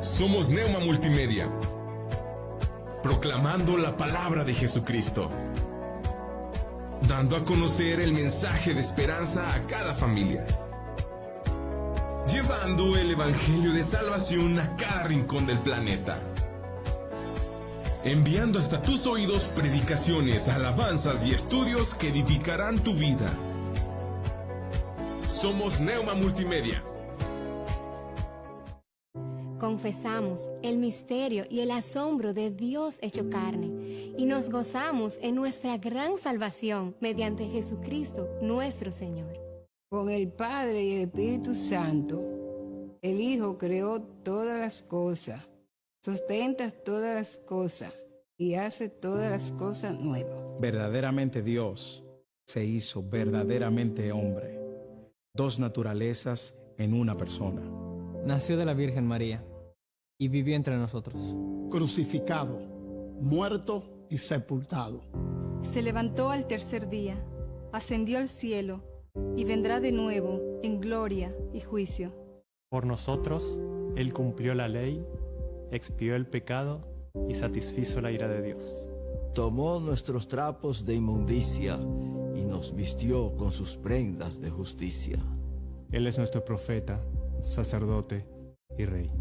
Somos Neuma Multimedia, proclamando la palabra de Jesucristo, dando a conocer el mensaje de esperanza a cada familia, llevando el evangelio de salvación a cada rincón del planeta, enviando hasta tus oídos predicaciones, alabanzas y estudios que edificarán tu vida. Somos Neuma Multimedia. Confesamos el misterio y el asombro de Dios hecho carne y nos gozamos en nuestra gran salvación mediante Jesucristo nuestro Señor. Con el Padre y el Espíritu Santo, el Hijo creó todas las cosas, sustenta todas las cosas y hace todas las cosas nuevas. Verdaderamente Dios se hizo verdaderamente hombre, dos naturalezas en una persona. Nació de la Virgen María y vivió entre nosotros. Crucificado, muerto y sepultado. Se levantó al tercer día, ascendió al cielo y vendrá de nuevo en gloria y juicio. Por nosotros, Él cumplió la ley, expió el pecado y satisfizo la ira de Dios. Tomó nuestros trapos de inmundicia y nos vistió con sus prendas de justicia. Él es nuestro profeta, sacerdote y rey.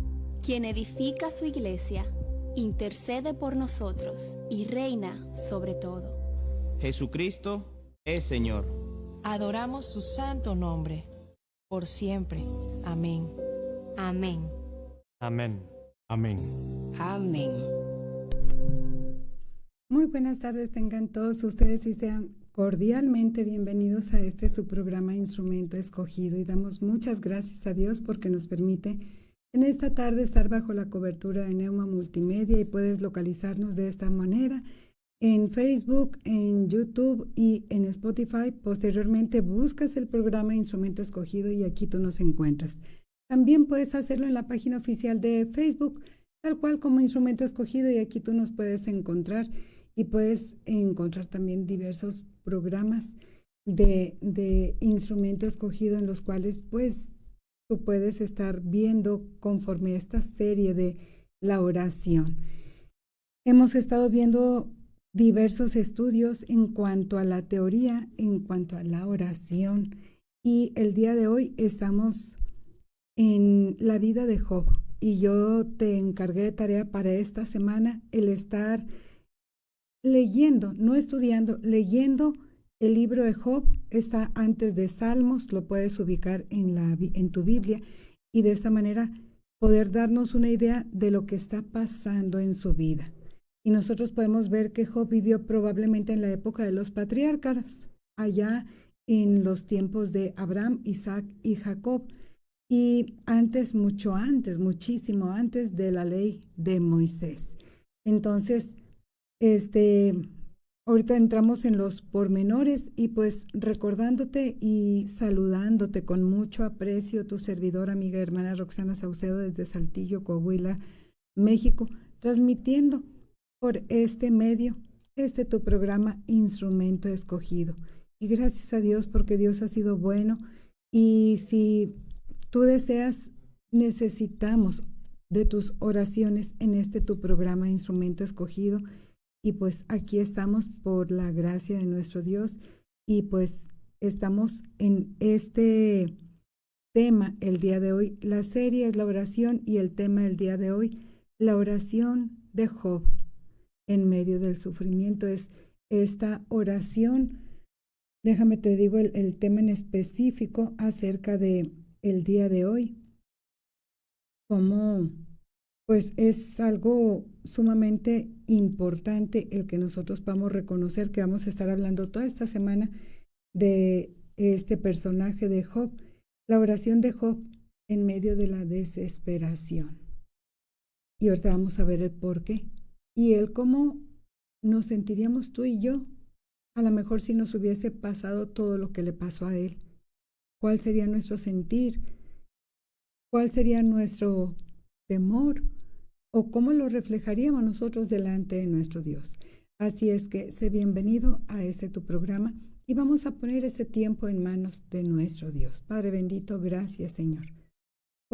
Quien edifica su iglesia, intercede por nosotros y reina sobre todo. Jesucristo es Señor. Adoramos su santo nombre, por siempre. Amén. Amén. Amén. Amén. Amén. Muy buenas tardes tengan todos ustedes y sean cordialmente bienvenidos a este su programa Instrumento Escogido, y damos muchas gracias a Dios porque nos permite en esta tarde estar bajo la cobertura de Neuma Multimedia, y puedes localizarnos de esta manera en Facebook, en YouTube y en Spotify. Posteriormente buscas el programa Instrumento Escogido y aquí tú nos encuentras. También puedes hacerlo en la página oficial de Facebook, tal cual como Instrumento Escogido, y aquí tú nos puedes encontrar, y puedes encontrar también diversos programas de Instrumento Escogido en los cuales pues tú puedes estar viendo conforme esta serie de la oración. Hemos estado viendo diversos estudios en cuanto a la teoría, en cuanto a la oración, y el día de hoy estamos en la vida de Job, y yo te encargué de tarea para esta semana el estar leyendo, no estudiando, leyendo el libro de Job. Está antes de Salmos, lo puedes ubicar en tu Biblia, y de esta manera poder darnos una idea de lo que está pasando en su vida. Y nosotros podemos ver que Job vivió probablemente en la época de los patriarcas, allá en los tiempos de Abraham, Isaac y Jacob, y antes, mucho antes, muchísimo antes de la ley de Moisés. Entonces, ahorita entramos en los pormenores, y pues recordándote y saludándote con mucho aprecio, tu servidora, amiga, hermana Roxana Saucedo, desde Saltillo, Coahuila, México, transmitiendo por este medio, tu programa Instrumento Escogido. Y gracias a Dios porque Dios ha sido bueno, y si tú deseas, necesitamos de tus oraciones en tu programa Instrumento Escogido. Y pues aquí estamos por la gracia de nuestro Dios, y pues estamos en este tema el día de hoy. La serie es la oración, y el tema del día de hoy, la oración de Job en medio del sufrimiento. Es esta oración, déjame te digo el tema en específico acerca de el día de hoy, como pues es algo sumamente importante el que nosotros podamos reconocer que vamos a estar hablando toda esta semana de este personaje de Job, la oración de Job en medio de la desesperación. Y ahorita vamos a ver el por qué y el cómo nos sentiríamos tú y yo, a lo mejor si nos hubiese pasado todo lo que le pasó a él. ¿Cuál sería nuestro sentir? ¿Cuál sería nuestro temor? ¿O cómo lo reflejaríamos nosotros delante de nuestro Dios? Así es que sé bienvenido a tu programa, y vamos a poner este tiempo en manos de nuestro Dios. Padre bendito, gracias Señor,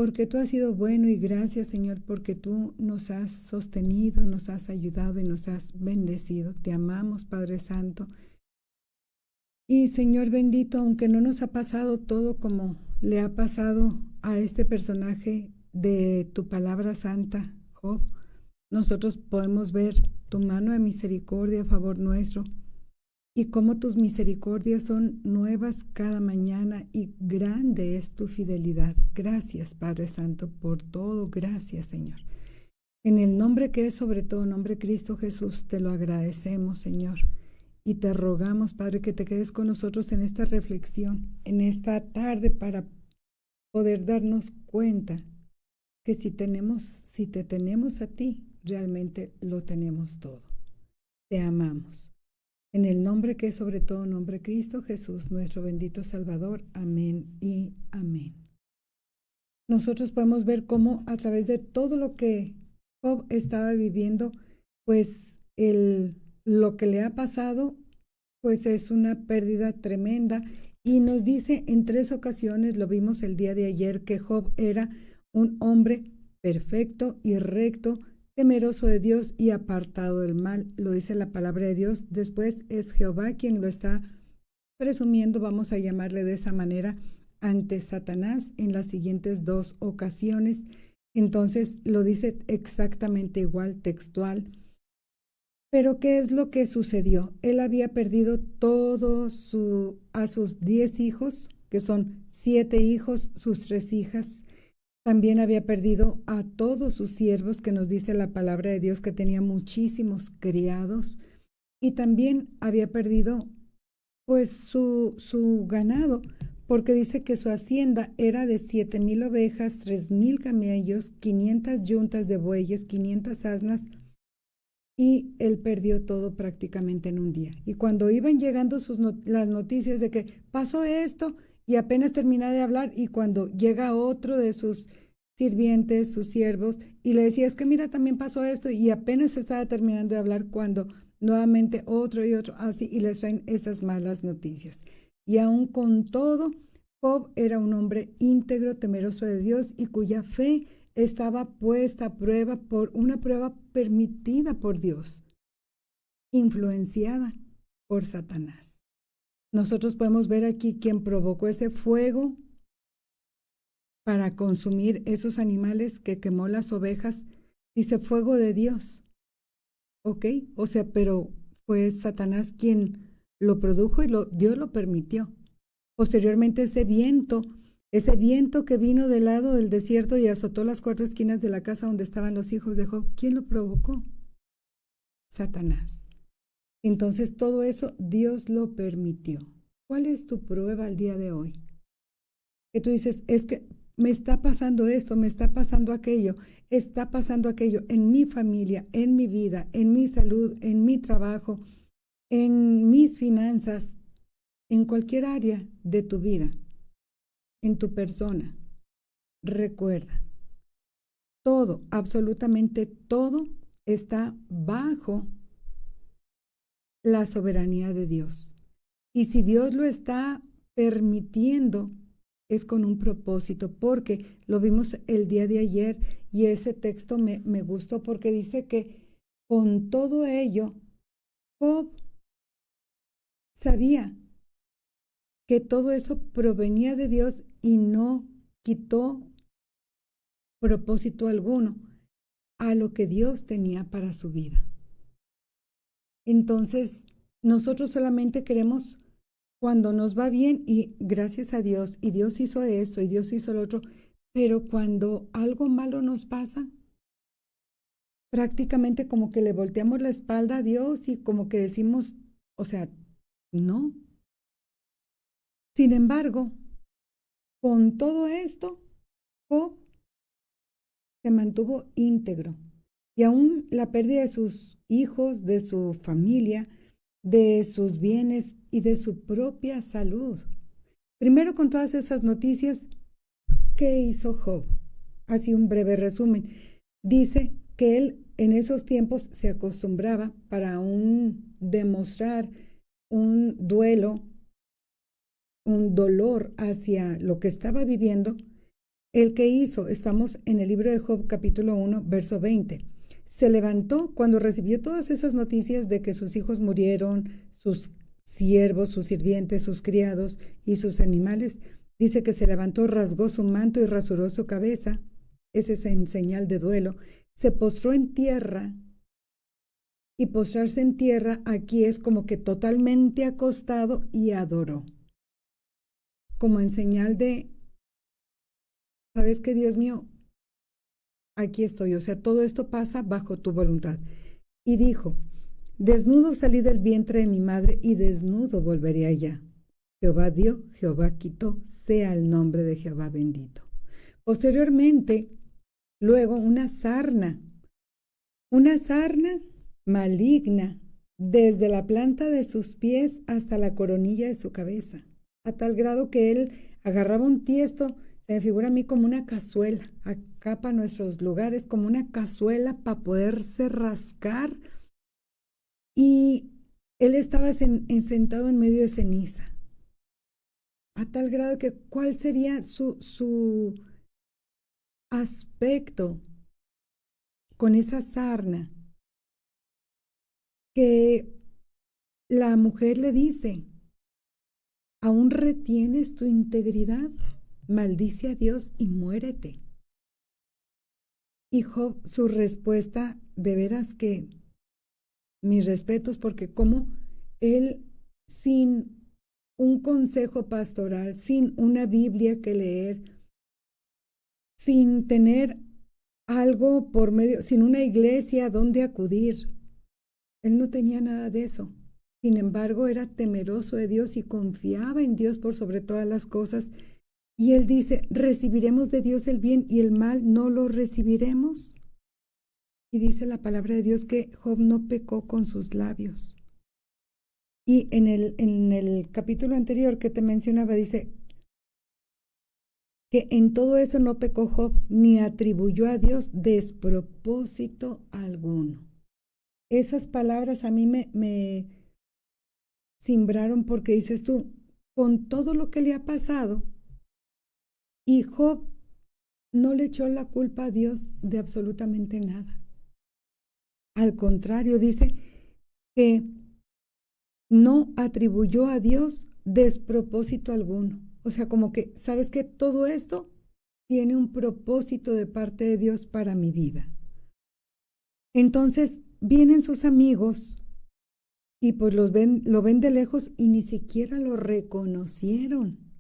porque tú has sido bueno y gracias, Señor, porque tú nos has sostenido, nos has ayudado y nos has bendecido. Te amamos, Padre Santo. Y Señor bendito, aunque no nos ha pasado todo como le ha pasado a este personaje de tu palabra santa, Job, nosotros podemos ver tu mano de misericordia a favor nuestro y cómo tus misericordias son nuevas cada mañana y grande es tu fidelidad. Gracias, Padre Santo, por todo. Gracias, Señor. En el nombre que es sobre todo nombre, Cristo Jesús, te lo agradecemos, Señor. Y te rogamos, Padre, que te quedes con nosotros en esta reflexión, en esta tarde, para poder darnos cuenta que si te tenemos a ti, realmente lo tenemos todo. Te amamos. En el nombre que es sobre todo nombre, Cristo Jesús, nuestro bendito Salvador. Amén y amén. Nosotros podemos ver cómo a través de todo lo que Job estaba viviendo, pues lo que le ha pasado, pues es una pérdida tremenda. Y nos dice en 3 ocasiones, lo vimos el día de ayer, que Job era un hombre perfecto y recto, temeroso de Dios y apartado del mal. Lo dice la palabra de Dios. Después es Jehová quien lo está presumiendo, vamos a llamarle de esa manera, ante Satanás en las siguientes 2 ocasiones. Entonces lo dice exactamente igual, textual. Pero ¿qué es lo que sucedió? Él había perdido a sus 10 hijos, que son 7 hijos, sus 3 hijas. También había perdido a todos sus siervos, que nos dice la palabra de Dios que tenía muchísimos criados. Y también había perdido pues su ganado, porque dice que su hacienda era de 7,000 ovejas, 3,000 camellos, 500 yuntas de bueyes, 500 asnas, y él perdió todo prácticamente en un día. Y cuando iban llegando las noticias de que pasó esto, y apenas termina de hablar, y cuando llega otro de sus sirvientes, sus siervos, y le decía, es que mira, también pasó esto, y apenas estaba terminando de hablar cuando nuevamente otro y otro, así, y les traen esas malas noticias. Y aún con todo, Job era un hombre íntegro, temeroso de Dios, y cuya fe estaba puesta a prueba por una prueba permitida por Dios, influenciada por Satanás. Nosotros podemos ver aquí quien provocó ese fuego para consumir esos animales, que quemó las ovejas, dice fuego de Dios. ¿Ok? O sea, pero fue Satanás quien lo produjo y Dios lo permitió. Posteriormente ese viento que vino del lado del desierto y azotó las 4 esquinas de la casa donde estaban los hijos de Job, ¿quién lo provocó? Satanás. Entonces todo eso Dios lo permitió. ¿Cuál es tu prueba al día de hoy? Que tú dices, es que me está pasando esto, me está pasando aquello en mi familia, en mi vida, en mi salud, en mi trabajo, en mis finanzas, en cualquier área de tu vida, en tu persona. Recuerda, todo, absolutamente todo está bajo la soberanía de Dios. Y si Dios lo está permitiendo, es con un propósito, porque lo vimos el día de ayer y ese texto me gustó porque dice que con todo ello, Job sabía que todo eso provenía de Dios y no quitó propósito alguno a lo que Dios tenía para su vida. Entonces, nosotros solamente queremos cuando nos va bien y gracias a Dios, y Dios hizo esto y Dios hizo lo otro, pero cuando algo malo nos pasa, prácticamente como que le volteamos la espalda a Dios y como que decimos, o sea, no. Sin embargo, con todo esto, Job se mantuvo íntegro y aún la pérdida de sus hijos, de su familia, de sus bienes y de su propia salud. Primero, con todas esas noticias, ¿qué hizo Job? Así un breve resumen. Dice que él en esos tiempos se acostumbraba para demostrar un duelo, un dolor hacia lo que estaba viviendo, el que hizo, estamos en el libro de Job capítulo 1, verso 20. Se levantó cuando recibió todas esas noticias de que sus hijos murieron, sus siervos, sus sirvientes, sus criados y sus animales. Dice que se levantó, rasgó su manto y rasuró su cabeza. Ese es en señal de duelo. Se postró en tierra. Y postrarse en tierra aquí es como que totalmente acostado y adoró. Como en señal de, ¿sabes qué, Dios mío? Aquí estoy. O sea, todo esto pasa bajo tu voluntad. Y dijo, desnudo salí del vientre de mi madre y desnudo volveré allá. Jehová dio, Jehová quitó, sea el nombre de Jehová bendito. Posteriormente, luego una sarna maligna, desde la planta de sus pies hasta la coronilla de su cabeza, a tal grado que él agarraba un tiesto, se me figura a mí como una cazuela, acá para nuestros lugares, como una cazuela para poderse rascar, y él estaba sentado en medio de ceniza. A tal grado que cuál sería su aspecto con esa sarna, que la mujer le dice, ¿aún retienes tu integridad? Maldice a Dios y muérete. Y Job, su respuesta, de veras que mis respetos, porque como él, sin un consejo pastoral, sin una Biblia que leer, sin tener algo por medio, sin una iglesia a donde acudir, él no tenía nada de eso. Sin embargo, era temeroso de Dios y confiaba en Dios por sobre todas las cosas. Y él dice, ¿recibiremos de Dios el bien y el mal no lo recibiremos? Y dice la palabra de Dios que Job no pecó con sus labios. Y en el capítulo anterior que te mencionaba, dice que en todo eso no pecó Job, ni atribuyó a Dios despropósito alguno. Esas palabras a mí me cimbraron, porque dices tú, con todo lo que le ha pasado, y Job no le echó la culpa a Dios de absolutamente nada. Al contrario, dice que no atribuyó a Dios despropósito alguno. O sea, como que, ¿sabes qué? Todo esto tiene un propósito de parte de Dios para mi vida. Entonces vienen sus amigos y pues lo ven de lejos y ni siquiera lo reconocieron.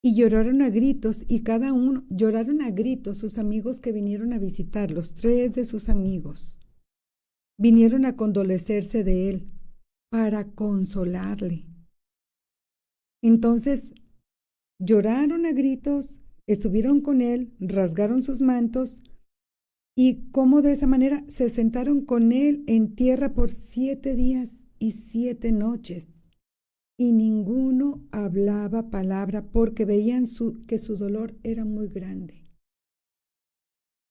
Y lloraron a gritos, y cada uno, lloraron a gritos sus amigos que vinieron a visitarlos, 3 de sus amigos. Vinieron a condolecerse de él, para consolarle. Entonces, lloraron a gritos, estuvieron con él, rasgaron sus mantos, y como de esa manera se sentaron con él en tierra por 7 días y 7 noches. Y ninguno hablaba palabra, porque veían que su dolor era muy grande.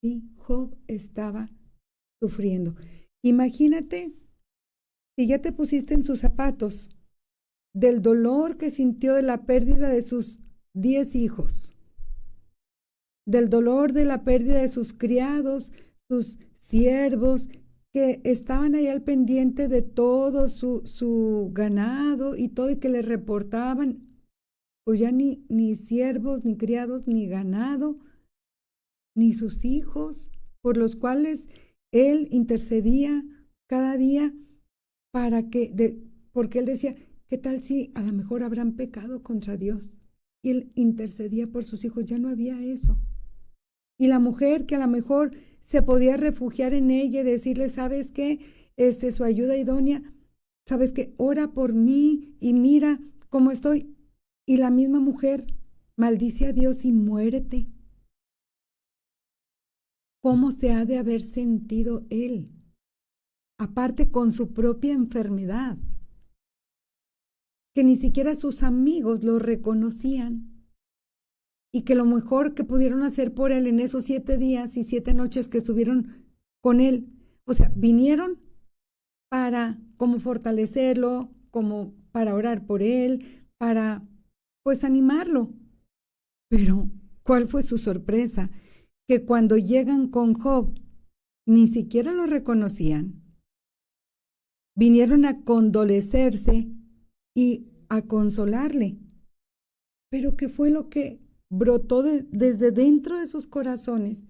Y Job estaba sufriendo. Imagínate si ya te pusiste en sus zapatos, del dolor que sintió de la pérdida de sus 10 hijos, del dolor de la pérdida de sus criados, sus siervos, que estaban ahí al pendiente de todo su ganado y todo, y que le reportaban, pues ya ni siervos, ni criados, ni ganado, ni sus hijos, por los cuales él intercedía cada día porque él decía, ¿qué tal si a lo mejor habrán pecado contra Dios? Y él intercedía por sus hijos, ya no había eso. Y la mujer que a lo mejor se podía refugiar en ella y decirle, ¿sabes qué? Su ayuda idónea, ¿sabes qué? Ora por mí y mira cómo estoy. Y la misma mujer maldice a Dios y muérete. ¿Cómo se ha de haber sentido él? Aparte con su propia enfermedad, que ni siquiera sus amigos lo reconocían. Y que lo mejor que pudieron hacer por él en esos 7 días y 7 noches que estuvieron con él, o sea, vinieron para como fortalecerlo, como para orar por él, para pues animarlo. Pero ¿Cuál fue su sorpresa? Que cuando llegan con Job, ni siquiera lo reconocían. Vinieron a condolecerse y a consolarle. Pero ¿qué fue lo que brotó desde dentro de sus corazones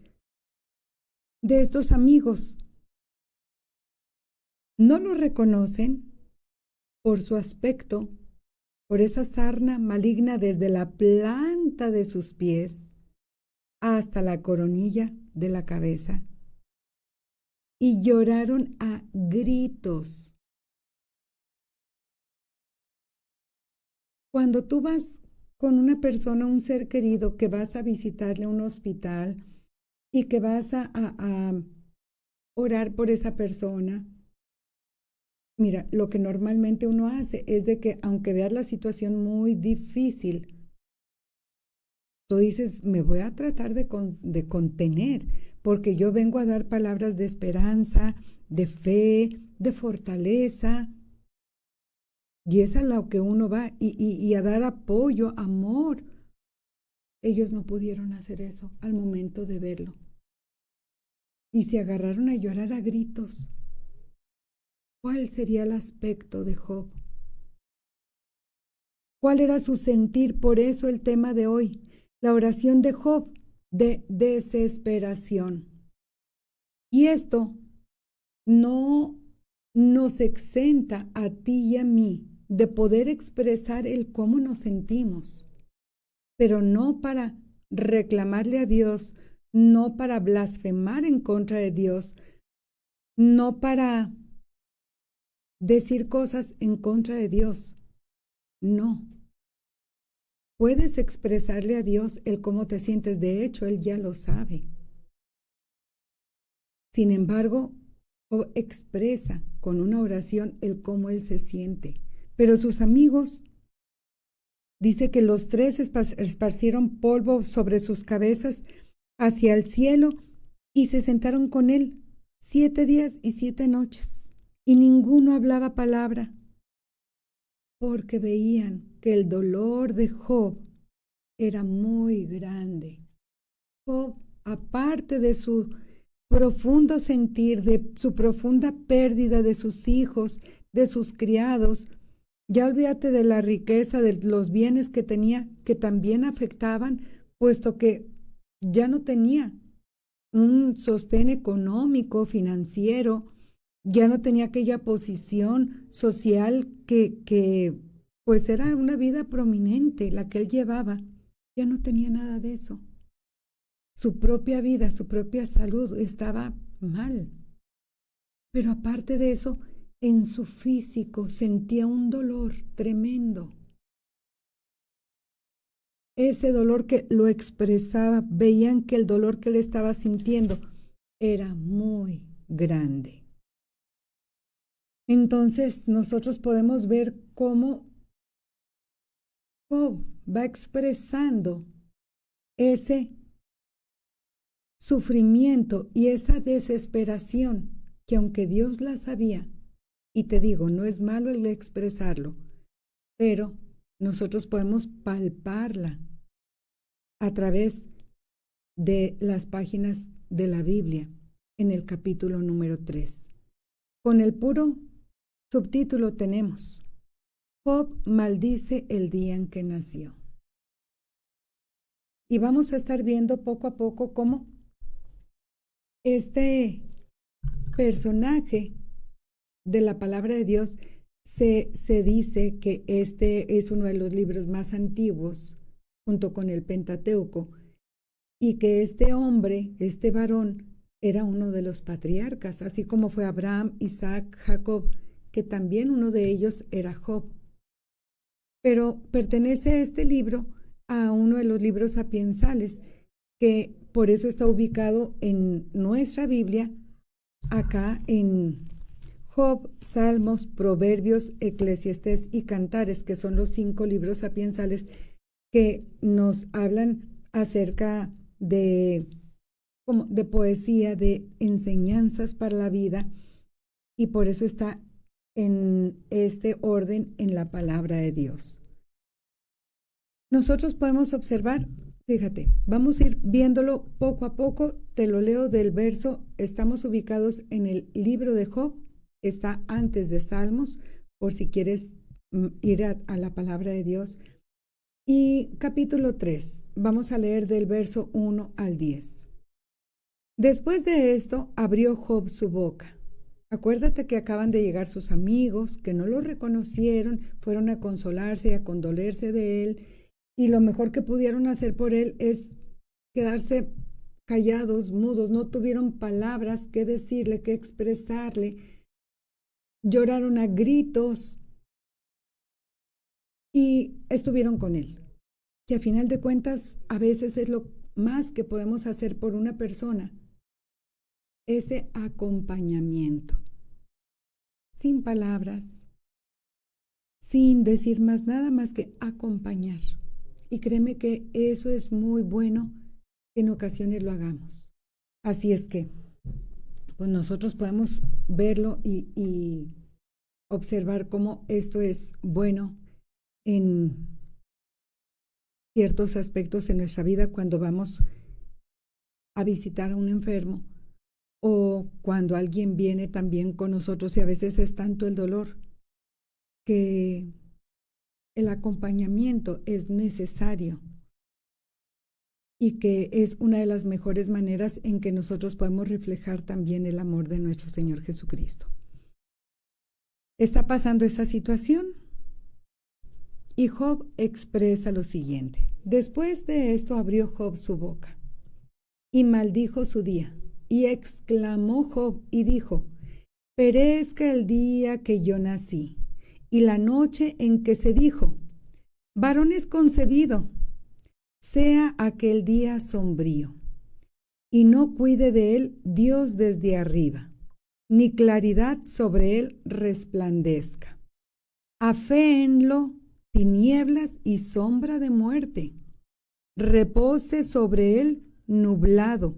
de estos amigos? No lo reconocen por su aspecto, por esa sarna maligna desde la planta de sus pies hasta la coronilla de la cabeza. Y lloraron a gritos. Cuando tú vas con una persona, un ser querido, que vas a visitarle a un hospital y que vas a orar por esa persona, mira, lo que normalmente uno hace es de que, aunque veas la situación muy difícil, tú dices, me voy a tratar de contener, porque yo vengo a dar palabras de esperanza, de fe, de fortaleza. Y es a lo que uno va y a dar apoyo, amor. Ellos no pudieron hacer eso al momento de verlo. Y se agarraron a llorar a gritos. ¿Cuál sería el aspecto de Job? ¿Cuál era su sentir? Por eso el tema de hoy, la oración de Job, de desesperación. Y esto no nos exenta a ti y a mí de poder expresar el cómo nos sentimos, pero no para reclamarle a Dios, no para blasfemar en contra de Dios, no para decir cosas en contra de Dios. No. Puedes expresarle a Dios el cómo te sientes. De hecho, Él ya lo sabe. Sin embargo, expresa con una oración el cómo él se siente. Pero sus amigos, dice que los tres esparcieron polvo sobre sus cabezas hacia el cielo y se sentaron con él 7 días y 7 noches. Y ninguno hablaba palabra, porque veían que el dolor de Job era muy grande. Job, aparte de su profundo sentir, de su profunda pérdida de sus hijos, de sus criados, ya olvídate de la riqueza, de los bienes que tenía, que también afectaban, puesto que ya no tenía un sostén económico, financiero, ya no tenía aquella posición social que pues era una vida prominente la que él llevaba. Ya no tenía nada de eso. Su propia vida, su propia salud estaba mal. Pero aparte de eso, en su físico sentía un dolor tremendo. Ese dolor que lo expresaba, veían que el dolor que él estaba sintiendo era muy grande. Entonces nosotros podemos ver cómo Job va expresando ese sufrimiento y esa desesperación que aunque Dios la sabía, y te digo, no es malo el expresarlo, pero nosotros podemos palparla a través de las páginas de la Biblia en el capítulo número 3. Con el puro subtítulo tenemos: Job maldice el día en que nació. Y vamos a estar viendo poco a poco cómo este personaje de la palabra de Dios se dice que este es uno de los libros más antiguos, junto con el Pentateuco, y que este hombre, este varón, era uno de los patriarcas, así como fue Abraham, Isaac, Jacob, que también uno de ellos era Job. Pero pertenece este libro a uno de los libros sapiensales, que por eso está ubicado en nuestra Biblia, acá en Job, Salmos, Proverbios, Eclesiastés y Cantares, que son los 5 libros sapiensales que nos hablan acerca de poesía, de enseñanzas para la vida, y por eso está en este orden en la palabra de Dios. Nosotros podemos observar Fíjate, vamos a ir viéndolo poco a poco. Te lo leo del verso. Estamos ubicados en el libro de Job. Está antes de Salmos, por si quieres ir a la palabra de Dios. Y capítulo 3. Vamos a leer del verso 1 al 10. Después de esto, abrió Job su boca. Acuérdate que acaban de llegar sus amigos, que no lo reconocieron, fueron a consolarse y a condolerse de él. Y lo mejor que pudieron hacer por él es quedarse callados, mudos, no tuvieron palabras que decirle, que expresarle. Lloraron a gritos y estuvieron con él. Que a final de cuentas, a veces es lo más que podemos hacer por una persona. Ese acompañamiento. Sin palabras, sin decir más nada más que acompañar. Y créeme que eso es muy bueno que en ocasiones lo hagamos. Así es que, pues nosotros podemos verlo y observar cómo esto es bueno en ciertos aspectos en nuestra vida cuando vamos a visitar a un enfermo o cuando alguien viene también con nosotros y a veces es tanto el dolor que el acompañamiento es necesario y que es una de las mejores maneras en que nosotros podemos reflejar también el amor de nuestro Señor Jesucristo. Está pasando esa situación y Job expresa lo siguiente. Después de esto abrió Job su boca y maldijo su día y exclamó Job y dijo: perezca el día que yo nací y la noche en que se dijo: varón es concebido, sea aquel día sombrío, y no cuide de él Dios desde arriba, ni claridad sobre él resplandezca. Aféenlo tinieblas y sombra de muerte, repose sobre él nublado,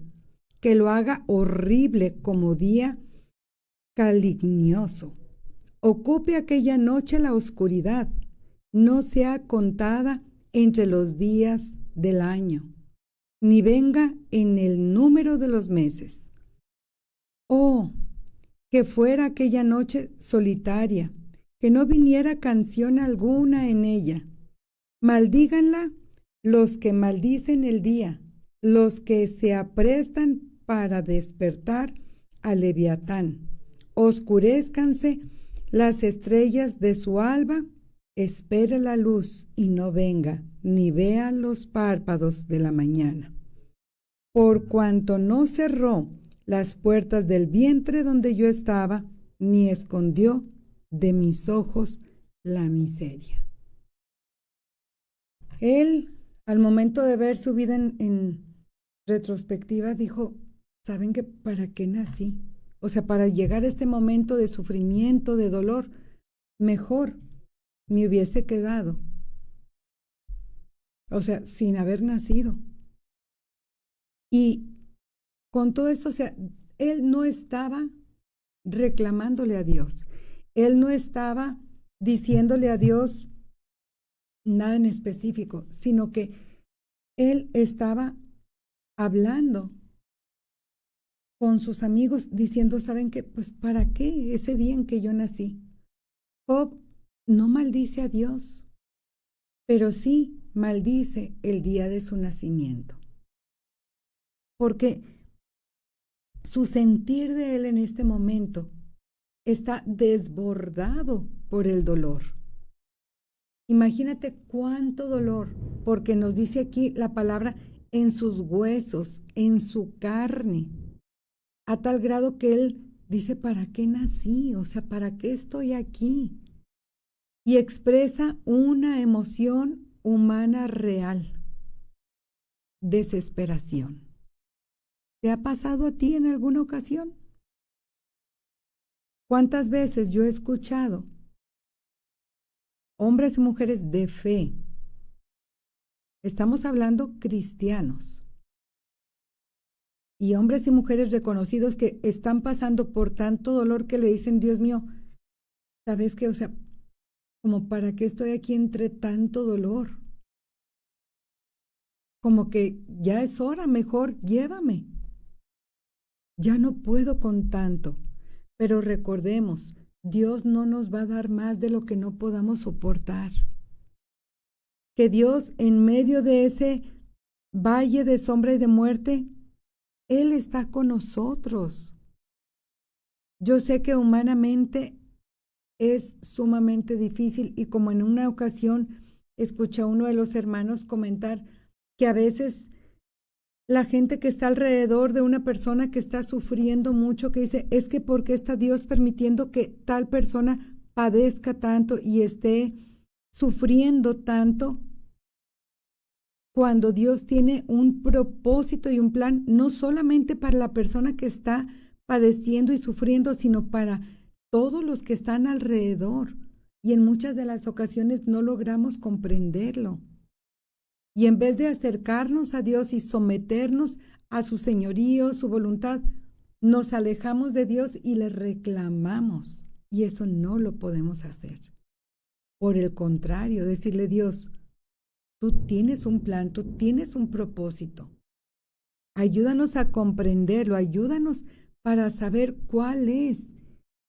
que lo haga horrible como día calignoso. Ocupe aquella noche la oscuridad, no sea contada entre los días del año, ni venga en el número de los meses. Oh, que fuera aquella noche solitaria, que no viniera canción alguna en ella. Maldíganla los que maldicen el día, los que se aprestan para despertar al Leviatán. Oscurézcanse las estrellas de su alba, espere la luz y no venga, ni vea los párpados de la mañana. Por cuanto no cerró las puertas del vientre donde yo estaba, ni escondió de mis ojos la miseria. Él, al momento de ver su vida en retrospectiva, dijo: ¿saben qué? ¿Para qué nací? O sea, para llegar a este momento de sufrimiento, de dolor, mejor me hubiese quedado. O sea, sin haber nacido. Y con todo esto, o sea, él no estaba reclamándole a Dios. Él no estaba diciéndole a Dios nada en específico, sino que él estaba hablando con sus amigos diciendo: ¿saben qué? Pues ¿para qué ese día en que yo nací? Job no maldice a Dios, pero sí maldice el día de su nacimiento. Porque su sentir de él en este momento está desbordado por el dolor. Imagínate cuánto dolor, porque nos dice aquí la palabra en sus huesos, en su carne, a tal grado que él dice: ¿para qué nací? O sea, ¿para qué estoy aquí? Y expresa una emoción humana real: desesperación. ¿Te ha pasado a ti en alguna ocasión? ¿Cuántas veces yo he escuchado hombres y mujeres de fe? Estamos hablando cristianos. Y hombres y mujeres reconocidos que están pasando por tanto dolor que le dicen: Dios mío, ¿sabes qué? O sea, como para qué estoy aquí entre tanto dolor. como que ya es hora, mejor llévame. Ya no puedo con tanto. Pero recordemos, Dios no nos va a dar más de lo que no podamos soportar. Que Dios, en medio de ese valle de sombra y de muerte, Él está con nosotros. Yo sé que humanamente es sumamente difícil, y como en una ocasión escuché a uno de los hermanos comentar que a veces la gente que está alrededor de una persona que está sufriendo mucho, que dice, es que ¿por qué está Dios permitiendo que tal persona padezca tanto y esté sufriendo tanto? Cuando Dios tiene un propósito y un plan, no solamente para la persona que está padeciendo y sufriendo, sino para todos los que están alrededor. Y en muchas de las ocasiones no logramos comprenderlo. Y en vez de acercarnos a Dios y someternos a su señorío, su voluntad, nos alejamos de Dios y le reclamamos. Y eso no lo podemos hacer. Por el contrario, decirle, Dios, tú tienes un plan, tú tienes un propósito. Ayúdanos a comprenderlo, ayúdanos para saber cuál es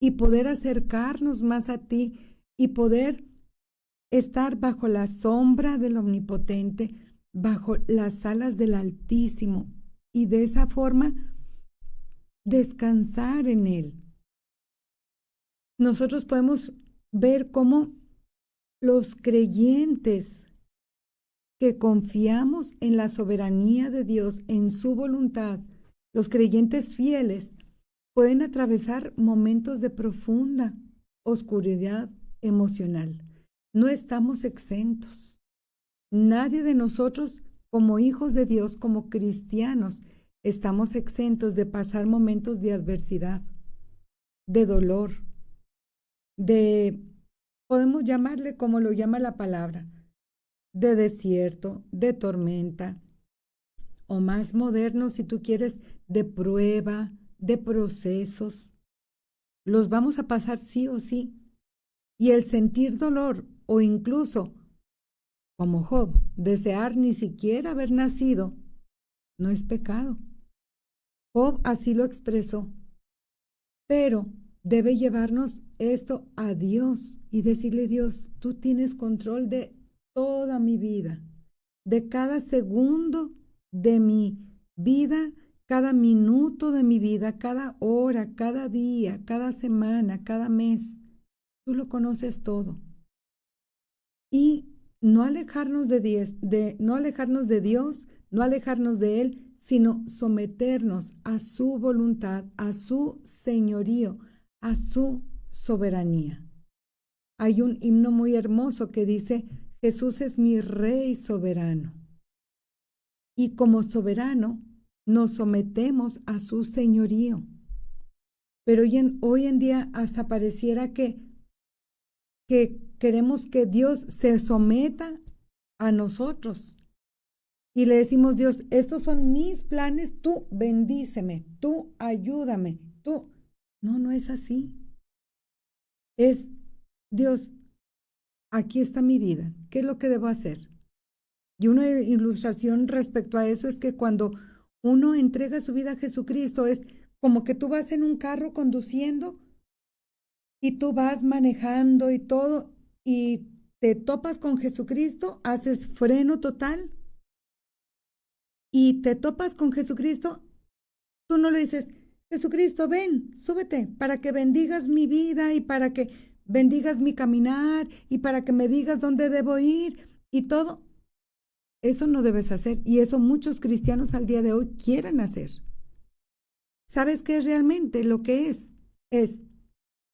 y poder acercarnos más a ti y poder estar bajo la sombra del Omnipotente, bajo las alas del Altísimo, y de esa forma descansar en Él. Nosotros podemos ver cómo los creyentes que confiamos en la soberanía de Dios, en su voluntad, los creyentes fieles pueden atravesar momentos de profunda oscuridad emocional. No estamos exentos. Nadie de nosotros, como hijos de Dios, como cristianos, estamos exentos de pasar momentos de adversidad, de dolor, podemos llamarle como lo llama la palabra, de desierto, de tormenta, o más moderno, si tú quieres, de prueba, de procesos. Los vamos a pasar sí o sí. Y el sentir dolor, o incluso, como Job, desear ni siquiera haber nacido, no es pecado. Job así lo expresó. Pero debe llevarnos esto a Dios y decirle, Dios, tú tienes control de toda mi vida, de cada segundo de mi vida, cada minuto de mi vida, cada hora, cada día, cada semana, cada mes. Tú lo conoces todo. Y no alejarnos de Dios, no alejarnos de Él, sino someternos a su voluntad, a su señorío, a su soberanía. Hay un himno muy hermoso que dice, Jesús es mi Rey soberano. Y como soberano nos sometemos a su señorío. Pero hoy en día hasta pareciera que queremos que Dios se someta a nosotros. Y le decimos, Dios, estos son mis planes, tú bendíceme, tú ayúdame, tú. No es así. Es, Dios, aquí está mi vida, ¿qué es lo que debo hacer? Y una ilustración respecto a eso es que cuando uno entrega su vida a Jesucristo, es como que tú vas en un carro conduciendo y tú vas manejando y todo, y te topas con Jesucristo, haces freno total y te topas con Jesucristo, tú no le dices, Jesucristo, ven, súbete para que bendigas mi vida y para que bendigas mi caminar y para que me digas dónde debo ir y todo. Eso no debes hacer, y eso muchos cristianos al día de hoy quieren hacer. ¿Sabes qué es realmente lo que es? Es,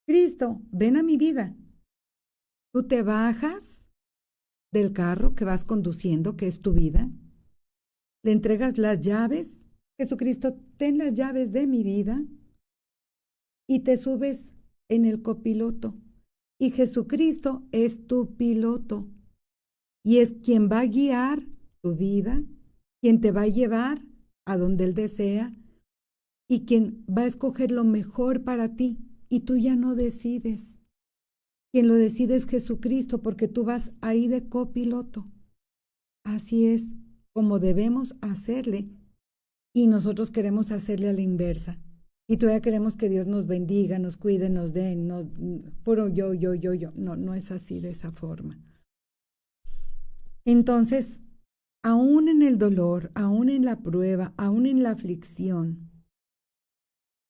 Cristo, ven a mi vida. Tú te bajas del carro que vas conduciendo, que es tu vida. Le entregas las llaves. Jesucristo, ten las llaves de mi vida. Y te subes en el copiloto. Y Jesucristo es tu piloto. Y es quien va a guiar tu vida, quien te va a llevar a donde Él desea y quien va a escoger lo mejor para ti. Y tú ya no decides. Quien lo decide es Jesucristo, porque tú vas ahí de copiloto. Así es, como debemos hacerle y nosotros queremos hacerle a la inversa. Y todavía queremos que Dios nos bendiga, nos cuide, nos dé, puro yo. No, no es así de esa forma. Entonces, aún en el dolor, aún en la prueba, aún en la aflicción,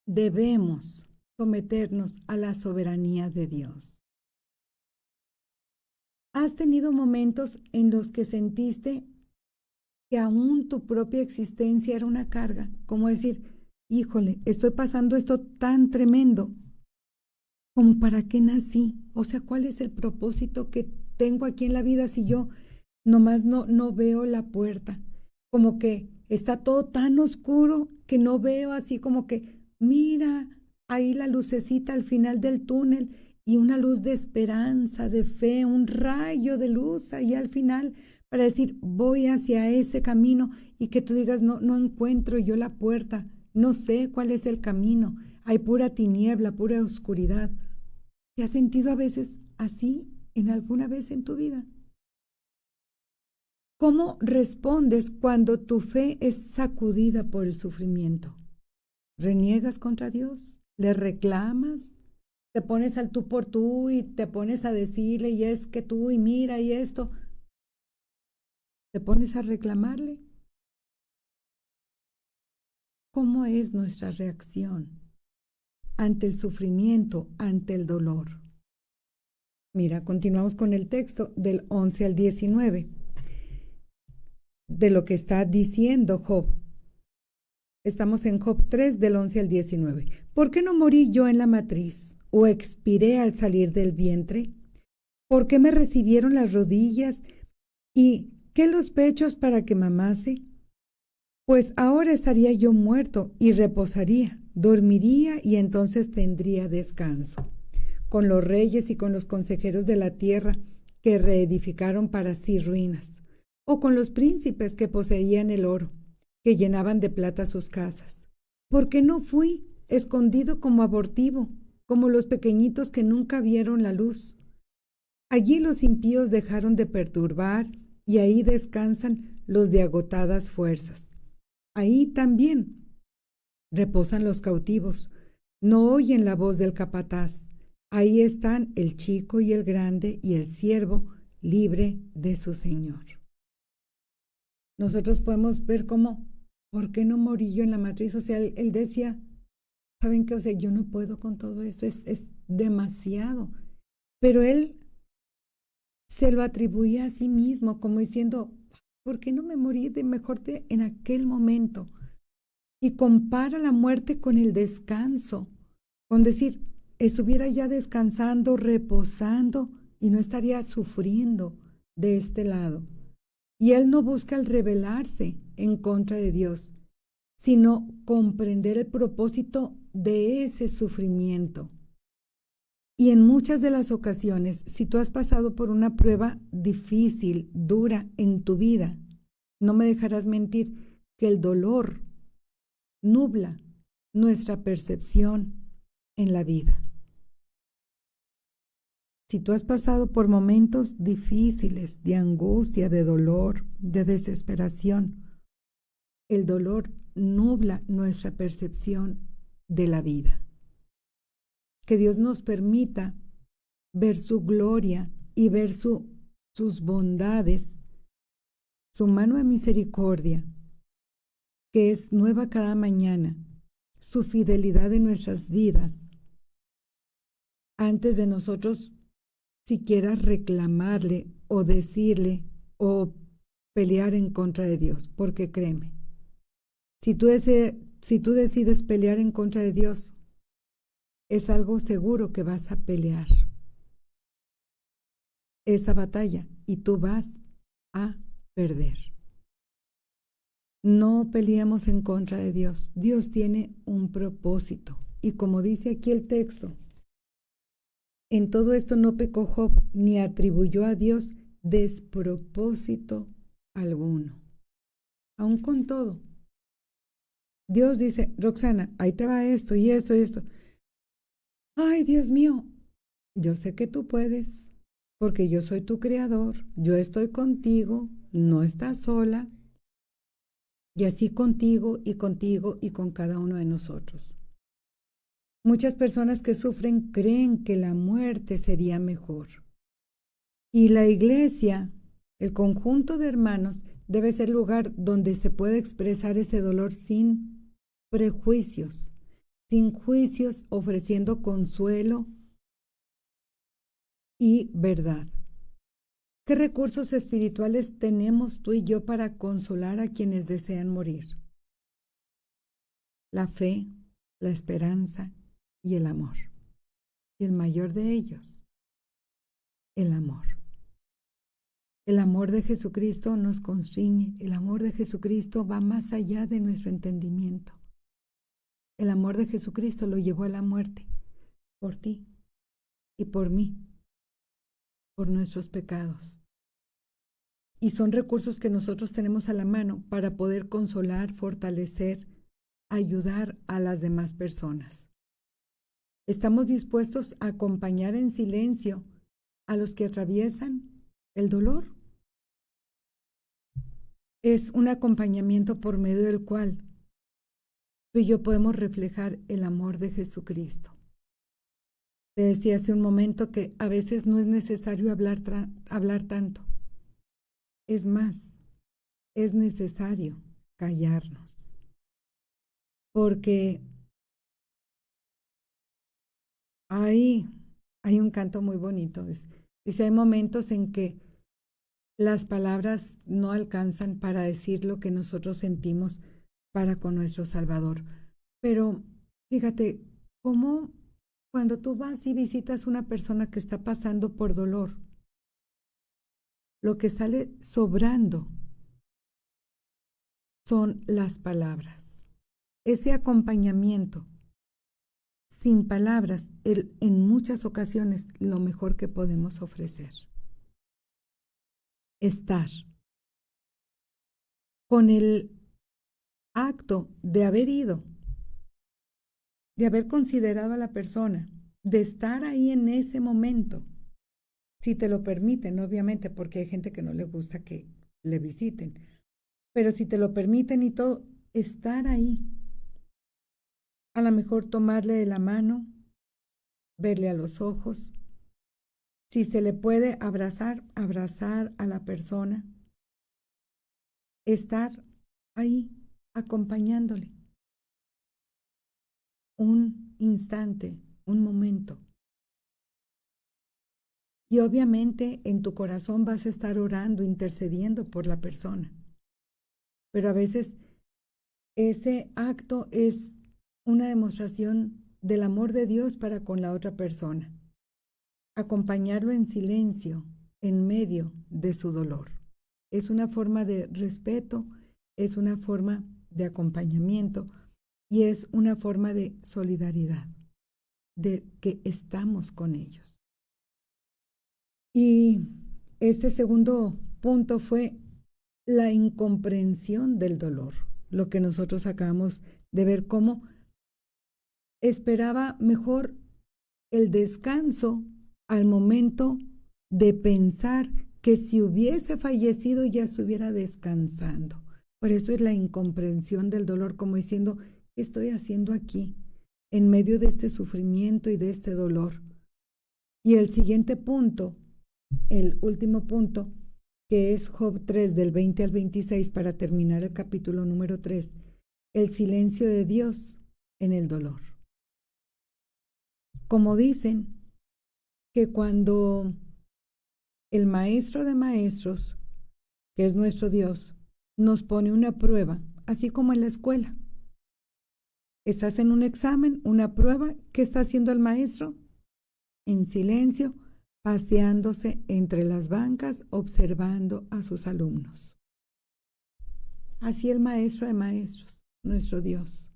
debemos someternos a la soberanía de Dios. ¿Has tenido momentos en los que sentiste que aún tu propia existencia era una carga? Como decir, híjole, estoy pasando esto tan tremendo, ¿como para qué nací? O sea, ¿cuál es el propósito que tengo aquí en la vida si yo nomás no veo la puerta? Como que está todo tan oscuro que no veo, así como que, mira, ahí la lucecita al final del túnel y una luz de esperanza, de fe, un rayo de luz ahí al final para decir, voy hacia ese camino, y que tú digas, no encuentro yo la puerta, no sé cuál es el camino, hay pura tiniebla, pura oscuridad. ¿Te has sentido a veces así en alguna vez en tu vida? ¿Cómo respondes cuando tu fe es sacudida por el sufrimiento? ¿Reniegas contra Dios? ¿Le reclamas? ¿Te pones al tú por tú y te pones a decirle, y es que tú, y mira, y esto? ¿Te pones a reclamarle? ¿Cómo es nuestra reacción ante el sufrimiento, ante el dolor? Mira, continuamos con el texto del 11 al 19, de lo que está diciendo Job. Estamos en Job 3, del 11 al 19. ¿Por qué no morí yo en la matriz, o expiré al salir del vientre? ¿Por qué me recibieron las rodillas y qué los pechos para que mamase? Pues ahora estaría yo muerto y reposaría, dormiría y entonces tendría descanso, con los reyes y con los consejeros de la tierra que reedificaron para sí ruinas, o con los príncipes que poseían el oro, que llenaban de plata sus casas. Porque no fui escondido como abortivo, como los pequeñitos que nunca vieron la luz. Allí los impíos dejaron de perturbar, y ahí descansan los de agotadas fuerzas. Ahí también reposan los cautivos, no oyen la voz del capataz. Ahí están el chico y el grande y el siervo libre de su señor. Nosotros podemos ver cómo, ¿por qué no morí yo en la matriz? O sea, él decía, ¿saben qué? O sea, yo no puedo con todo esto, es demasiado. Pero él se lo atribuía a sí mismo, como diciendo, ¿por qué no me morí en aquel momento? Y compara la muerte con el descanso, con decir, estuviera ya descansando, reposando, y no estaría sufriendo de este lado. Y él no busca el rebelarse en contra de Dios, sino comprender el propósito de ese sufrimiento. Y en muchas de las ocasiones, si tú has pasado por una prueba difícil, dura en tu vida, no me dejarás mentir que el dolor nubla nuestra percepción en la vida. Si tú has pasado por momentos difíciles de angustia, de dolor, de desesperación, el dolor nubla nuestra percepción de la vida. Que Dios nos permita ver su gloria y ver sus bondades, su mano de misericordia, que es nueva cada mañana, su fidelidad en nuestras vidas, antes de nosotros siquiera reclamarle o decirle o pelear en contra de Dios, porque créeme, si tú decides pelear en contra de Dios, es algo seguro que vas a pelear esa batalla y tú vas a perder. No peleemos en contra de Dios. Dios tiene un propósito. Y como dice aquí el texto, en todo esto no pecó Job, ni atribuyó a Dios despropósito alguno. Aún con todo, Dios dice, Roxana, ahí te va esto y esto y esto. Ay, Dios mío, yo sé que tú puedes, porque yo soy tu creador, yo estoy contigo, no estás sola, y así contigo y contigo y con cada uno de nosotros. Muchas personas que sufren creen que la muerte sería mejor. Y la iglesia, el conjunto de hermanos, debe ser el lugar donde se puede expresar ese dolor sin prejuicios, sin juicios, ofreciendo consuelo y verdad. ¿Qué recursos espirituales tenemos tú y yo para consolar a quienes desean morir? La fe, la esperanza y el amor. Y el mayor de ellos, el amor. El amor de Jesucristo nos constriñe. El amor de Jesucristo va más allá de nuestro entendimiento. El amor de Jesucristo lo llevó a la muerte por ti y por mí, por nuestros pecados. Y son recursos que nosotros tenemos a la mano para poder consolar, fortalecer, ayudar a las demás personas. Estamos dispuestos a acompañar en silencio a los que atraviesan el dolor. Es un acompañamiento por medio del cual tú y yo podemos reflejar el amor de Jesucristo. Te decía hace un momento que a veces no es necesario hablar tanto. Es más, es necesario callarnos. Porque hay un canto muy bonito. Dice, hay momentos en que las palabras no alcanzan para decir lo que nosotros sentimos para con nuestro Salvador. Pero fíjate, cómo cuando tú vas y visitas a una persona que está pasando por dolor, lo que sale sobrando son las palabras. Ese acompañamiento, sin palabras, en muchas ocasiones lo mejor que podemos ofrecer. Estar con el acto de haber ido, de haber considerado a la persona, de estar ahí en ese momento, si te lo permiten, obviamente, porque hay gente que no le gusta que le visiten, pero si te lo permiten y todo, estar ahí, a lo mejor tomarle de la mano, verle a los ojos, si se le puede abrazar a la persona, estar ahí acompañándole. Un instante, un momento. Y obviamente en tu corazón vas a estar orando, intercediendo por la persona. Pero a veces ese acto es una demostración del amor de Dios para con la otra persona. Acompañarlo en silencio, en medio de su dolor. Es una forma de respeto, es una forma de acompañamiento y es una forma de solidaridad, de que estamos con ellos. Y este segundo punto fue la incomprensión del dolor, lo que nosotros acabamos de ver, cómo esperaba mejor el descanso al momento de pensar que si hubiese fallecido ya estuviera descansando. Por eso es la incomprensión del dolor, como diciendo, ¿qué estoy haciendo aquí en medio de este sufrimiento y de este dolor? Y el siguiente punto, el último punto, que es Job 3, del 20 al 26, para terminar el capítulo número 3, el silencio de Dios en el dolor. Como dicen, que cuando el Maestro de Maestros, que es nuestro Dios, nos pone una prueba, así como en la escuela. Estás en un examen, una prueba, ¿qué está haciendo el maestro? En silencio, paseándose entre las bancas, observando a sus alumnos. Así el Maestro de Maestros, nuestro Dios.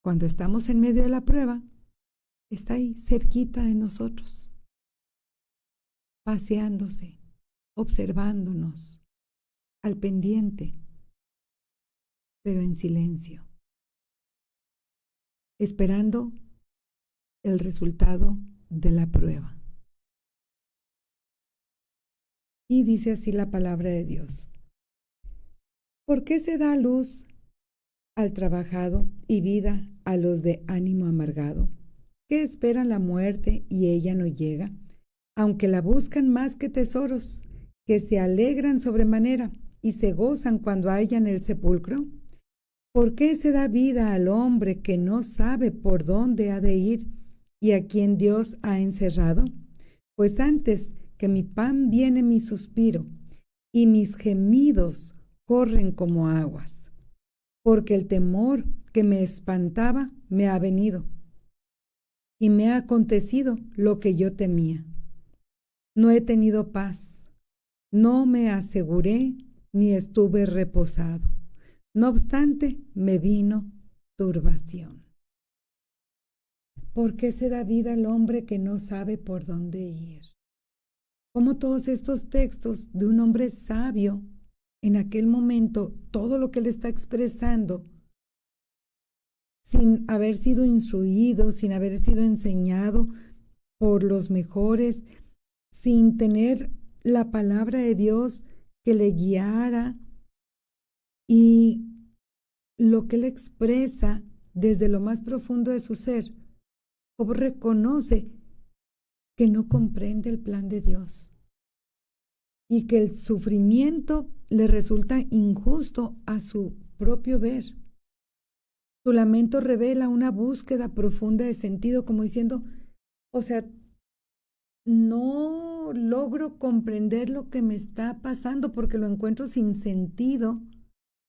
Cuando estamos en medio de la prueba, está ahí cerquita de nosotros, paseándose, observándonos, al pendiente, pero en silencio, esperando el resultado de la prueba. Y dice así la palabra de Dios. ¿Por qué se da luz al trabajado y vida a los de ánimo amargado, que esperan la muerte y ella no llega, aunque la buscan más que tesoros, que se alegran sobremanera y se gozan cuando hallan el sepulcro? ¿Por qué se da vida al hombre que no sabe por dónde ha de ir y a quien Dios ha encerrado? Pues antes que mi pan viene mi suspiro, y mis gemidos corren como aguas, porque el temor que me espantaba me ha venido, y me ha acontecido lo que yo temía. No he tenido paz, no me aseguré ni estuve reposado. No obstante, me vino turbación. ¿Por qué se da vida al hombre que no sabe por dónde ir? Como todos estos textos de un hombre sabio, en aquel momento, todo lo que él está expresando, sin haber sido instruido, sin haber sido enseñado por los mejores, sin tener la palabra de Dios que le guiara, y lo que él expresa desde lo más profundo de su ser, Job reconoce que no comprende el plan de Dios y que el sufrimiento le resulta injusto a su propio ver. Su lamento revela una búsqueda profunda de sentido, como diciendo, o sea, no logro comprender lo que me está pasando porque lo encuentro sin sentido,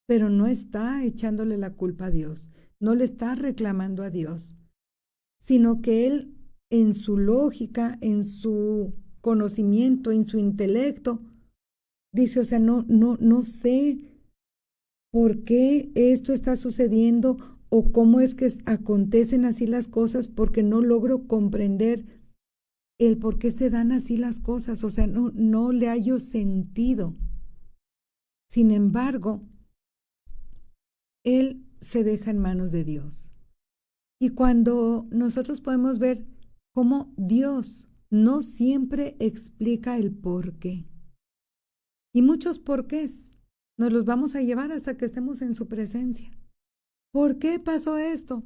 pero no está echándole la culpa a Dios, no le está reclamando a Dios, sino que él, en su lógica, en su conocimiento, en su intelecto, dice, o sea, no sé por qué esto está sucediendo o cómo es que acontecen así las cosas, porque no logro comprender el por qué se dan así las cosas, o sea, no le hallo sentido. Sin embargo, él se deja en manos de Dios. Y cuando nosotros podemos ver cómo Dios no siempre explica el por qué, y muchos porqués nos los vamos a llevar hasta que estemos en su presencia. ¿Por qué pasó esto?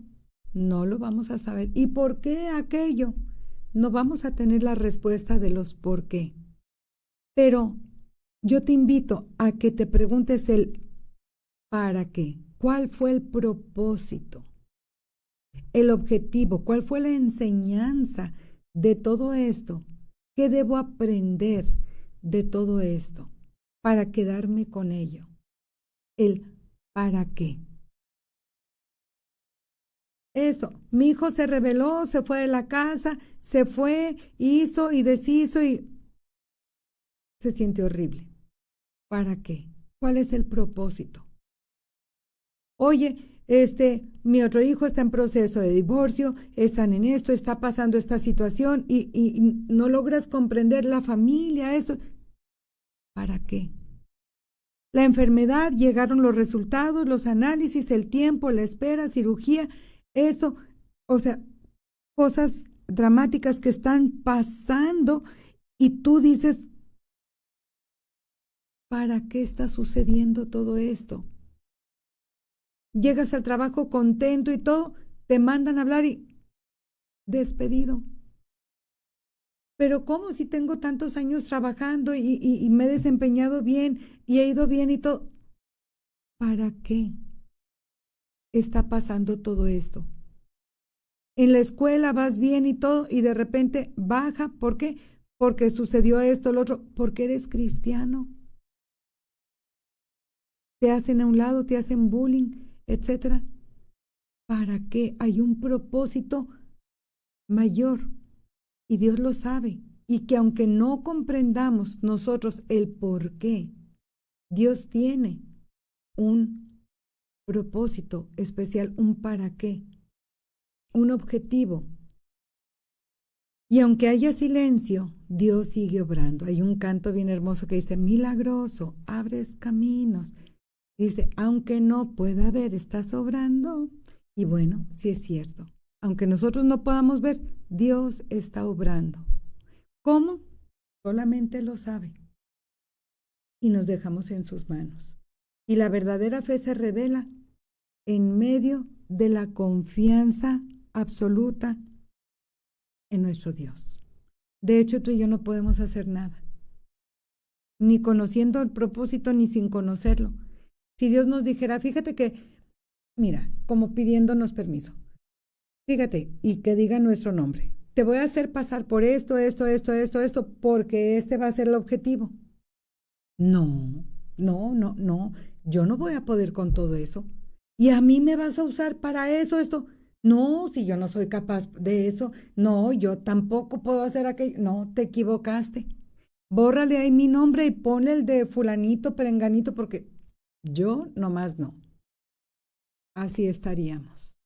No lo vamos a saber. ¿Y por qué aquello? No vamos a tener la respuesta de los por qué. Pero yo te invito a que te preguntes el ¿para qué? ¿Cuál fue el propósito? El objetivo, ¿cuál fue la enseñanza de todo esto? ¿Qué debo aprender de todo esto para quedarme con ello? El ¿para qué? Esto, mi hijo se rebeló, se fue de la casa, se fue, hizo y deshizo y se siente horrible. ¿Para qué? ¿Cuál es el propósito? Oye, mi otro hijo está en proceso de divorcio, están en esto, está pasando esta situación y no logras comprender la familia, esto. ¿Para qué? La enfermedad, llegaron los resultados, los análisis, el tiempo, la espera, cirugía, esto, o sea, cosas dramáticas que están pasando y tú dices, ¿para qué está sucediendo todo esto? Llegas al trabajo contento y todo, te mandan a hablar y despedido. Pero ¿cómo si tengo tantos años trabajando y me he desempeñado bien y he ido bien y todo? ¿Para qué está pasando todo esto? En la escuela vas bien y todo y de repente baja. ¿Por qué? Porque sucedió esto, lo otro. Porque eres cristiano. Te hacen a un lado, te hacen bullying, etcétera. ¿Para qué? Hay un propósito mayor y Dios lo sabe, y que aunque no comprendamos nosotros el por qué, Dios tiene un propósito especial, un para qué, un objetivo. Y aunque haya silencio, Dios sigue obrando. Hay un canto bien hermoso que dice, milagroso, abres caminos. Dice, aunque no pueda ver, estás obrando. Y bueno, sí es cierto. Aunque nosotros no podamos ver, Dios está obrando. ¿Cómo? Solamente lo sabe. Y nos dejamos en sus manos. Y la verdadera fe se revela en medio de la confianza absoluta en nuestro Dios. De hecho, tú y yo no podemos hacer nada, ni conociendo el propósito, ni sin conocerlo. Si Dios nos dijera, fíjate que, mira, como pidiéndonos permiso, fíjate, y que diga nuestro nombre, te voy a hacer pasar por esto, porque este va a ser el objetivo. No, yo no voy a poder con todo eso. Y a mí me vas a usar para eso, esto. No, si yo no soy capaz de eso, no, yo tampoco puedo hacer aquello. No, te equivocaste. Bórrale ahí mi nombre y ponle el de fulanito, perenganito, porque yo nomás no. Así estaríamos.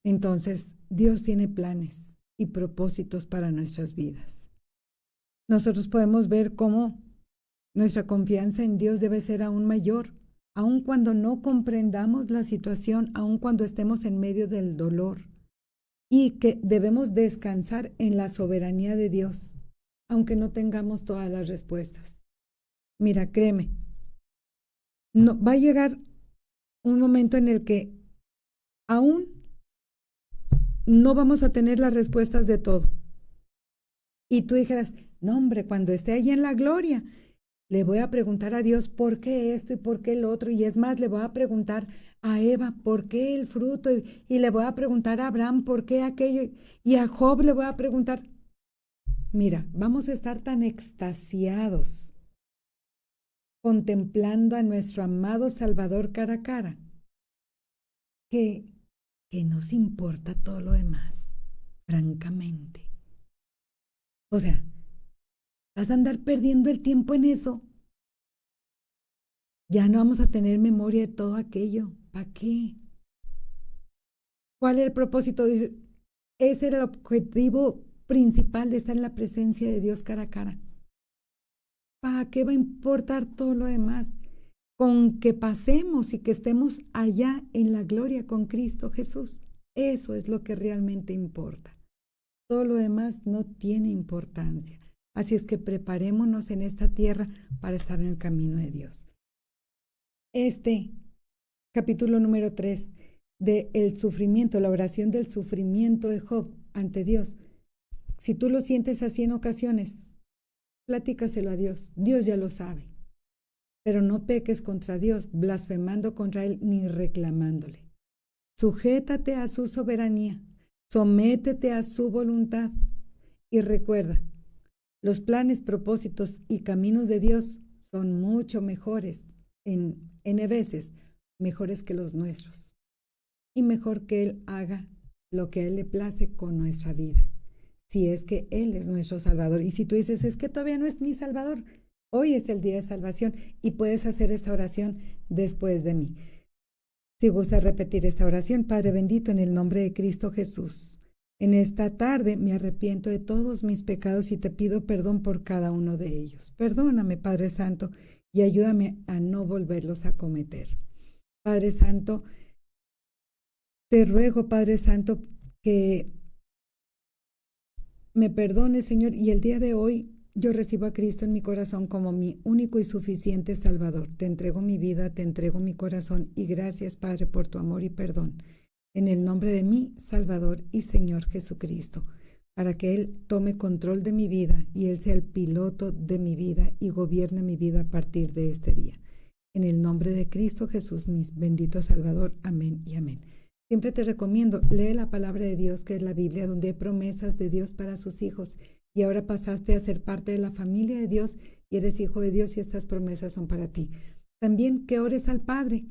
Entonces, Dios tiene planes y propósitos para nuestras vidas. Nosotros podemos ver cómo nuestra confianza en Dios debe ser aún mayor, aun cuando no comprendamos la situación, aun cuando estemos en medio del dolor, y que debemos descansar en la soberanía de Dios, aunque no tengamos todas las respuestas. Mira, créeme, no, va a llegar un momento en el que aún no vamos a tener las respuestas de todo. Y tú dijeras, no hombre, cuando esté ahí en la gloria, le voy a preguntar a Dios por qué esto y por qué el otro. Y es más, le voy a preguntar a Eva por qué el fruto. Y le voy a preguntar a Abraham por qué aquello. Y a Job le voy a preguntar. Mira, vamos a estar tan extasiados contemplando a nuestro amado Salvador cara a cara que nos importa todo lo demás, francamente. O sea, vas a andar perdiendo el tiempo en eso. Ya no vamos a tener memoria de todo aquello. ¿Para qué? ¿Cuál es el propósito? Dice, ese era el objetivo principal de estar en la presencia de Dios cara a cara. ¿Para qué va a importar todo lo demás? Con que pasemos y que estemos allá en la gloria con Cristo Jesús. Eso es lo que realmente importa. Todo lo demás no tiene importancia. Así es que preparémonos en esta tierra para estar en el camino de Dios. Este capítulo número 3 de el sufrimiento, la oración del sufrimiento de Job ante Dios. Si tú lo sientes así en ocasiones, platícaselo a Dios. Dios ya lo sabe. Pero no peques contra Dios, blasfemando contra Él ni reclamándole. Sujétate a su soberanía, sométete a su voluntad y recuerda, los planes, propósitos y caminos de Dios son mucho mejores, en veces, mejores que los nuestros. Y mejor que Él haga lo que a Él le place con nuestra vida. Si es que Él es nuestro Salvador. Y si tú dices, es que todavía no es mi Salvador, hoy es el día de salvación y puedes hacer esta oración después de mí. Si gustas repetir esta oración, Padre bendito, en el nombre de Cristo Jesús. En esta tarde me arrepiento de todos mis pecados y te pido perdón por cada uno de ellos. Perdóname, Padre Santo, y ayúdame a no volverlos a cometer. Padre Santo, te ruego, Padre Santo, que me perdones, Señor, y el día de hoy yo recibo a Cristo en mi corazón como mi único y suficiente Salvador. Te entrego mi vida, te entrego mi corazón y gracias, Padre, por tu amor y perdón. En el nombre de mi Salvador y Señor Jesucristo, para que Él tome control de mi vida y Él sea el piloto de mi vida y gobierne mi vida a partir de este día. En el nombre de Cristo Jesús, mi bendito Salvador. Amén y amén. Siempre te recomiendo, lee la palabra de Dios, que es la Biblia, donde hay promesas de Dios para sus hijos. Y ahora pasaste a ser parte de la familia de Dios y eres hijo de Dios y estas promesas son para ti. También que ores al Padre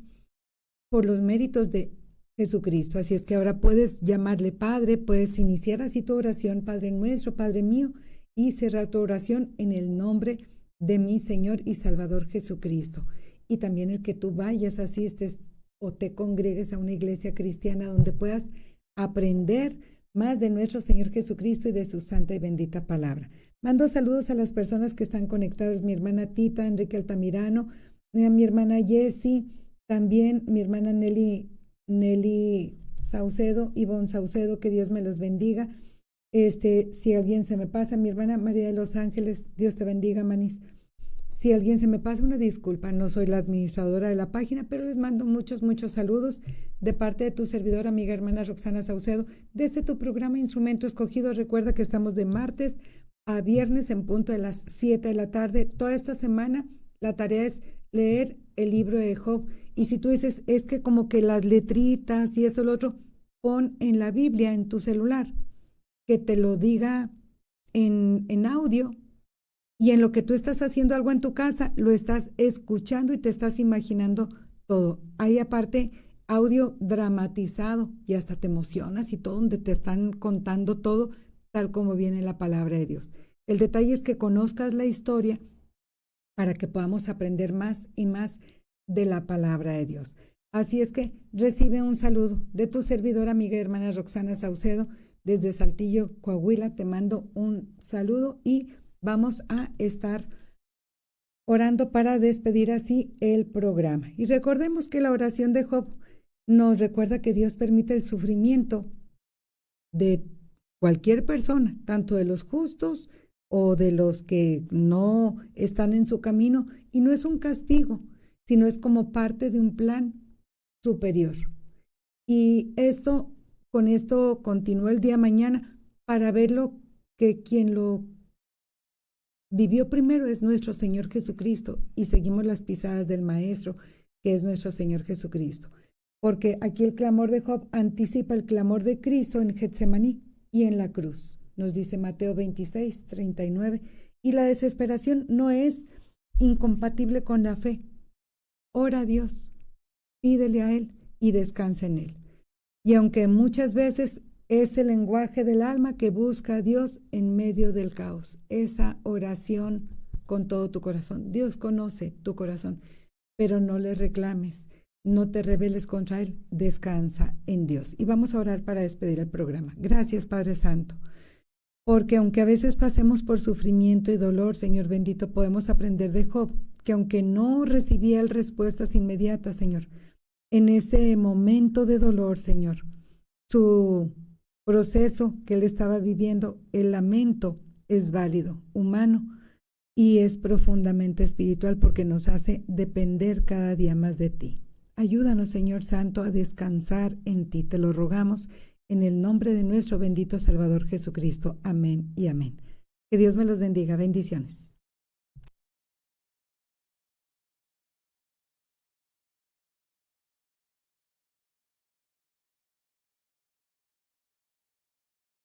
por los méritos de Jesucristo. Así es que ahora puedes llamarle Padre, puedes iniciar así tu oración, Padre nuestro, Padre mío, y cerrar tu oración en el nombre de mi Señor y Salvador Jesucristo. Y también el que tú vayas, asistes o te congregues a una iglesia cristiana donde puedas aprender más de nuestro Señor Jesucristo y de su santa y bendita palabra. Mando saludos a las personas que están conectadas, mi hermana Tita, Enrique Altamirano, mi hermana Jessie, también mi hermana Nelly Saucedo, Ivonne Saucedo, que Dios me los bendiga. Si alguien se me pasa, mi hermana María de los Ángeles, Dios te bendiga, manis. Si alguien se me pasa, una disculpa, no soy la administradora de la página, pero les mando muchos saludos de parte de tu servidora, amiga hermana Roxana Saucedo, desde tu programa Instrumento Escogido. Recuerda que estamos de martes a viernes en punto de las 7 de la tarde. Toda esta semana la tarea es leer el libro de Job. Y si tú dices, es que como que las letritas y esto, lo otro, pon en la Biblia, en tu celular, que te lo diga en audio. Y en lo que tú estás haciendo algo en tu casa, lo estás escuchando y te estás imaginando todo. Hay aparte audio dramatizado y hasta te emocionas y todo, donde te están contando todo tal como viene la palabra de Dios. El detalle es que conozcas la historia para que podamos aprender más y más de la palabra de Dios. Así es que recibe un saludo de tu servidora, amiga y hermana Roxana Saucedo, desde Saltillo, Coahuila. Te mando un saludo y vamos a estar orando para despedir así el programa. Y recordemos que la oración de Job nos recuerda que Dios permite el sufrimiento de cualquier persona, tanto de los justos o de los que no están en su camino, y no es un castigo, sino es como parte de un plan superior. Y con esto continúa el día mañana para verlo, que quien lo vivió primero es nuestro Señor Jesucristo, y seguimos las pisadas del Maestro, que es nuestro Señor Jesucristo. Porque aquí el clamor de Job anticipa el clamor de Cristo en Getsemaní y en la cruz. Nos dice Mateo 26, 39. Y la desesperación no es incompatible con la fe. Ora a Dios, pídele a Él y descansa en Él. Y aunque muchas veces es el lenguaje del alma que busca a Dios en medio del caos, esa oración con todo tu corazón. Dios conoce tu corazón, pero no le reclames, no te rebeles contra Él, descansa en Dios. Y vamos a orar para despedir el programa. Gracias, Padre Santo, porque aunque a veces pasemos por sufrimiento y dolor, Señor bendito, podemos aprender de Job, que aunque no recibía él respuestas inmediatas, Señor, en ese momento de dolor, Señor, su proceso que él estaba viviendo, el lamento es válido, humano, y es profundamente espiritual, porque nos hace depender cada día más de ti. Ayúdanos, Señor Santo, a descansar en ti. Te lo rogamos en el nombre de nuestro bendito Salvador Jesucristo. Amén y amén. Que Dios me los bendiga. Bendiciones.